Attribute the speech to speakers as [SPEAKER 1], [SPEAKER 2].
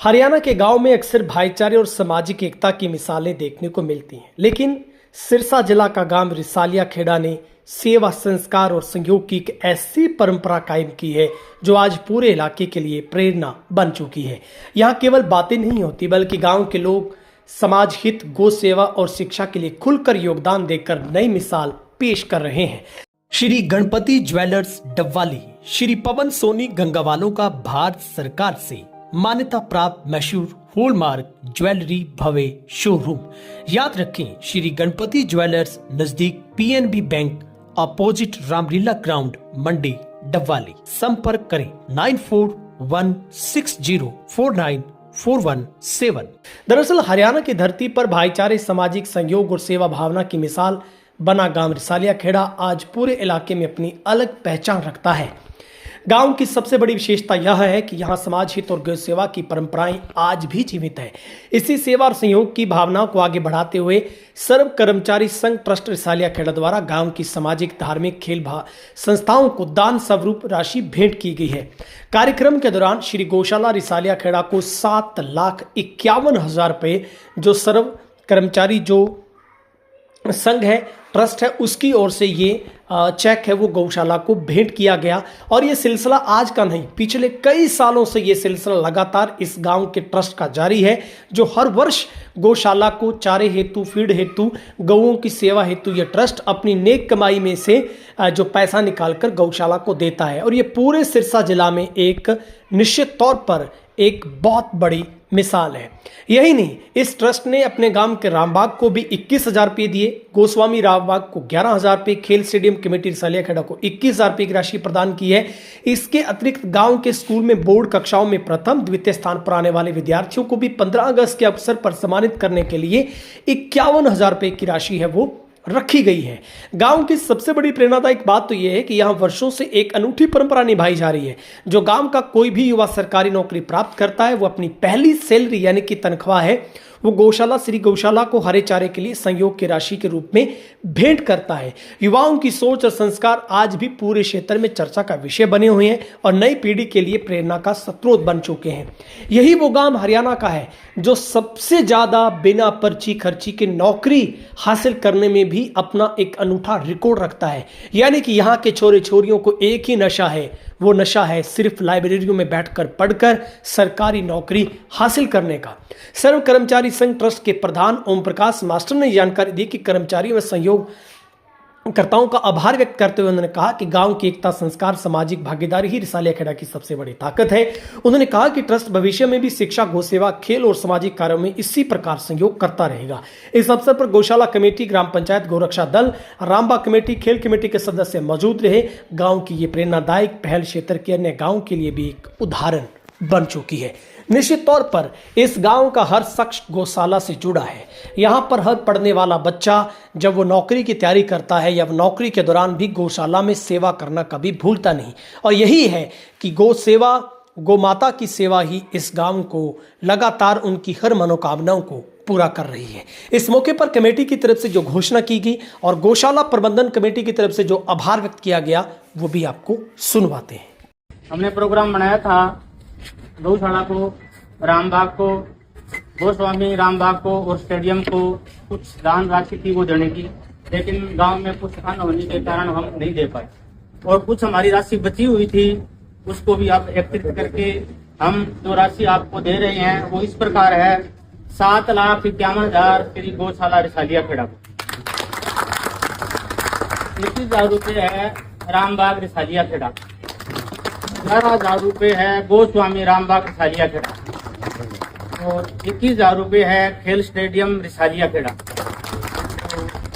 [SPEAKER 1] हरियाणा के गांव में अक्सर भाईचारे और सामाजिक एकता की मिसालें देखने को मिलती हैं, लेकिन सिरसा जिला का गांव रिसालिया खेड़ा ने सेवा, संस्कार और सहयोग की एक ऐसी परंपरा कायम की है जो आज पूरे इलाके के लिए प्रेरणा बन चुकी है। यहाँ केवल बातें नहीं होती बल्कि गांव के लोग समाज हित, गौ सेवा और शिक्षा के लिए खुलकर योगदान देकर नई मिसाल पेश कर रहे हैं। श्री गणपति ज्वेलर्स डबवाली, श्री पवन सोनी गंगावालों का भारत सरकार से मान्यता प्राप्त मशहूर हॉलमार्क ज्वेलरी भव्य शोरूम। याद रखें, श्री गणपति ज्वेलर्स नजदीक PNB bank opposite Ramlila ground, Mandi, Dabwali. संपर्क करें 9416049417। दरअसल हरियाणा की धरती पर भाईचारे, सामाजिक सहयोग और सेवा भावना की मिसाल बना गांव रिसालिया खेड़ा आज पूरे इलाके में अपनी अलग पहचान रखता है। गांव की सबसे बड़ी विशेषता यह है कि यहाँ समाज हित और गौ सेवा की परंपराएं आज भी जीवित है। इसी सेवा और सहयोग की भावनाओं को आगे बढ़ाते हुए सर्व कर्मचारी संघ ट्रस्ट रिसालिया खेड़ा द्वारा गांव की सामाजिक, धार्मिक, खेल संस्थाओं को दान स्वरूप राशि भेंट की गई है। कार्यक्रम के दौरान श्री गौशाला रिसालिया खेड़ा को 7,51,000 रुपये जो सर्व कर्मचारी जो संघ है, ट्रस्ट है, उसकी ओर से ये चेक है वो गौशाला को भेंट किया गया। और ये सिलसिला आज का नहीं, पिछले कई सालों से ये सिलसिला लगातार इस गांव के ट्रस्ट का जारी है, जो हर वर्ष गौशाला को चारे हेतु, फीड हेतु, गौओं की सेवा हेतु ये ट्रस्ट अपनी नेक कमाई में से जो पैसा निकालकर गौशाला को देता है। और ये पूरे सिरसा जिला में एक निश्चित तौर पर एक बहुत बड़ी मिसाल है। यही नहीं, इस ट्रस्ट ने अपने गांव के रामबाग को भी 21,000 रुपये दिए, गोस्वामी रामबाग को 11,000 रुपये, खेल स्टेडियम कमेटी रिसालिया खेड़ा को 21,000 रुपये की राशि प्रदान की है। इसके अतिरिक्त गांव के स्कूल में बोर्ड कक्षाओं में प्रथम, द्वितीय स्थान पर आने वाले विद्यार्थियों को भी 15 अगस्त के अवसर पर सम्मानित करने के लिए 51,000 रुपये की राशि है वो रखी गई है। गांव की सबसे बड़ी प्रेरणादायक बात तो यह है कि यहां वर्षों से एक अनूठी परंपरा निभाई जा रही है। जो गांव का कोई भी युवा सरकारी नौकरी प्राप्त करता है, वो अपनी पहली सैलरी यानी कि तनख्वाह है, वो गौशाला, श्री गौशाला को हरे चारे के लिए सहयोग की राशि के रूप में भेंट करता है। युवाओं की सोच और संस्कार आज भी पूरे क्षेत्र में चर्चा का विषय बने हुए हैं और नई पीढ़ी के लिए प्रेरणा का स्रोत बन चुके हैं। यही वो गांव हरियाणा का है जो सबसे ज्यादा बिना पर्ची खर्ची के नौकरी हासिल करने में भी अपना एक अनूठा रिकॉर्ड रखता है। यानी कि यहाँ के छोरे छोरियों को एक ही नशा है, वो नशा है सिर्फ लाइब्रेरियों में बैठकर पढ़कर सरकारी नौकरी हासिल करने का। सर्व कर्मचारी संघ ट्रस्ट के प्रधान ओम प्रकाश मास्टर ने जानकारी दी कि कर्मचारियों में सहयोगकर्ताओं का आभार व्यक्त करते हुए उन्होंने कहा कि गांव की एकता, संस्कार, सामाजिक भागीदारी ही रिसालिया खेड़ा की सबसे बड़ी ताकत है। उन्होंने कहा कि ट्रस्ट भविष्य में भी शिक्षा, गौ सेवा, खेल और सामाजिक कार्यों में इसी प्रकार सहयोग करता रहेगा। इस अवसर पर गौशाला कमेटी, ग्राम पंचायत, गौरक्षा दल, रामबाग कमेटी, खेल कमेटी के सदस्य मौजूद रहे। गांव की ये प्रेरणादायक पहल क्षेत्र के अन्य गांव के लिए भी एक उदाहरण बन चुकी है। निश्चित तौर पर इस गांव का हर शख्स गौशाला से जुड़ा है। यहाँ पर हर पढ़ने वाला बच्चा जब वो नौकरी की तैयारी करता है या नौकरी के दौरान भी गौशाला में सेवा करना कभी भूलता नहीं। और यही है कि गौ सेवा, गौ माता की सेवा ही इस गांव को लगातार उनकी हर मनोकामनाओं को पूरा कर रही है। इस मौके पर कमेटी की तरफ से जो घोषणा की गई और गौशाला प्रबंधन कमेटी की तरफ से जो आभार व्यक्त किया गया, वो भी आपको सुनवाते हैं।
[SPEAKER 2] हमने प्रोग्राम बनाया था गौशाला को, रामबाग को, गोस्वामी रामबाग को और स्टेडियम को कुछ दान राशि थी वो देने की, लेकिन गांव में कुछ स्थान होने के कारण हम नहीं दे पाए। और कुछ हमारी राशि बची हुई थी, उसको भी आप एकत्रित करके हम जो राशि आपको दे रहे हैं वो इस प्रकार है। 7,51,000 श्री गौशाला रिसालिया खेड़ा को, 21,000 रुपये है रामबाग रिसालिया खेड़ा, 11,000 रुपये है गोस्वामी रामबाग रिसालिया खेड़ा और 21,000 रुपये है खेल स्टेडियम रिसालिया खेड़ा।